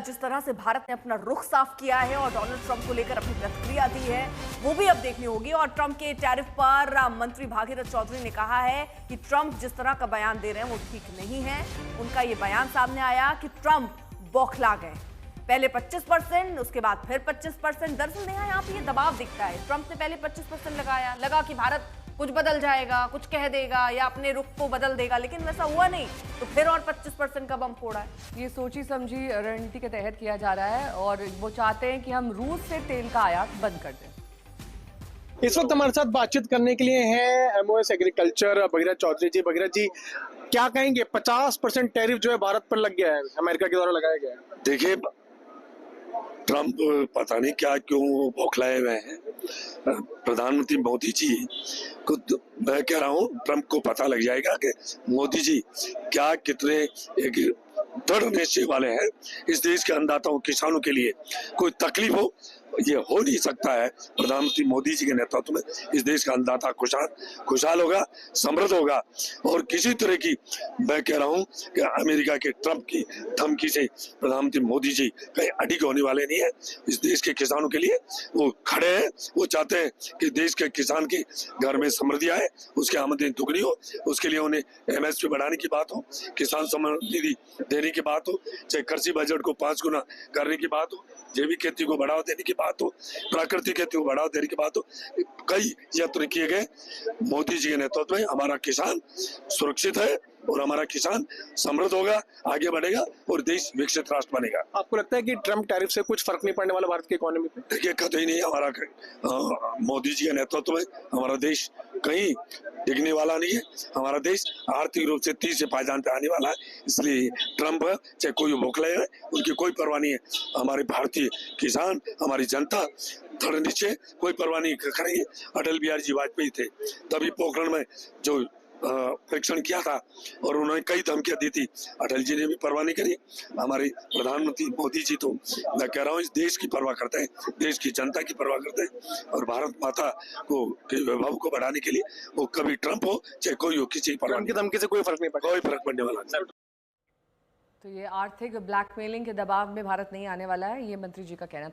जिस तरह से भारत ने अपना रुख साफ किया है और डोनाल्ड ट्रंप को लेकर अपनी प्रतिक्रिया दी है वो भी अब देखनी होगी। और ट्रंप के टैरिफ पर मंत्री भागीरथ चौधरी ने कहा है कि ट्रंप जिस तरह का बयान दे रहे हैं वो ठीक नहीं है। उनका ये बयान सामने आया कि ट्रंप बौखला गए, पहले 25%, उसके बाद फिर 25%। दरअसल नेहा यहाँ पे ये दबाव दिखता है। ट्रंप ने पहले 25% लगाया, लगा कि भारत कुछ बदल जाएगा, कुछ कह देगा या अपने रुख को बदल देगा, लेकिन वैसा हुआ नहीं। तो फिर और 25% का बम फोड़ा है। ये सोची समझी रणनीति के तहत किया जा रहा है और वो चाहते हैं कि हम रूस से तेल का आयात बंद कर दें। इस वक्त हमारे साथ बातचीत करने के लिए हैं एमओएस एग्रीकल्चर भागीरथ चौधरी जी। भागीरथ जी, क्या कहेंगे? 50% टैरिफ जो है भारत पर लग गया है, अमेरिका के द्वारा लगाया गया है। देखिए, ट्रंप पता नहीं क्या क्यों बौखलाए हुए हैं। प्रधानमंत्री मोदी जी को मैं कह रहा हूँ, ट्रंप को पता लग जाएगा कि मोदी जी क्या कितने एक दृढ़ निश्चय वाले हैं। इस देश के अन्नदाताओं किसानों के लिए कोई तकलीफ हो, ये हो नहीं सकता है। प्रधानमंत्री मोदी जी के नेतृत्व में इस देश का अन्नदाता खुशहाल होगा, समृद्ध होगा। और किसी तरह की मैं कह रहा हूँ कि अमेरिका के ट्रंप की धमकी से प्रधानमंत्री मोदी जी कहीं अडिग होने वाले नहीं है। इस देश के किसानों के लिए वो खड़े हैं। वो चाहते हैं कि देश के किसान के घर में समृद्धि आए, उसकी आमदनी दुगनी हो। उसके लिए उन्हें एमएसपी बढ़ाने की बात हो, किसान सम्मान निधि देने की बात हो, चाहे कृषि बजट को 5 गुना करने की बात हो, जैविक खेती को बढ़ावा देने की बात हो, प्राकृतिक खेती को बढ़ावा देने की बात हो, कई यत्न किए गए। मोदी जी के नेतृत्व में हमारा किसान सुरक्षित है और हमारा किसान समृद्ध होगा, आगे बढ़ेगा और देश विकसित राष्ट्र बनेगा। आपको लगता है कि ट्रंप टैरिफ से कुछ फर्क नहीं पड़ने वाला भारत की इकोनॉमी पे? देखिए, कतई नहीं। हमारा मोदी जी के नेतृत्व में हमारा देश कहीं डिगने वाला नहीं है। हमारा देश आर्थिक रूप से 30 से पायदान पे आने वाला है। इसलिए ट्रंप चाहे कोई बौखलाए है, उनकी कोई परवाह नहीं है। हमारे भारतीय किसान, हमारी जनता दृढ़ निश्चय, कोई परवाह नहीं करेंगे। अटल बिहारी जी वाजपेयी थे, तभी पोखरण में जो परीक्षण किया था और उन्होंने कई धमकियां दी थी, अटल जी ने भी परवाह नहीं करी। हमारे प्रधानमंत्री मोदी जी तो मैं कह रहा हूँ इस देश की परवाह करते हैं, देश की जनता की परवाह करते हैं। और भारत माता को के वैभव को बढ़ाने के लिए वो कभी ट्रंप हो चाहे कोई हो, किसी की परवाह उनकी धमकी से कोई फर्क नहीं पड़ेगा, कोई फर्क पड़ने वाला नहीं। तो ये आर्थिक ब्लैकमेलिंग के दबाव में भारत नहीं आने वाला है, ये मंत्री जी का कहना था।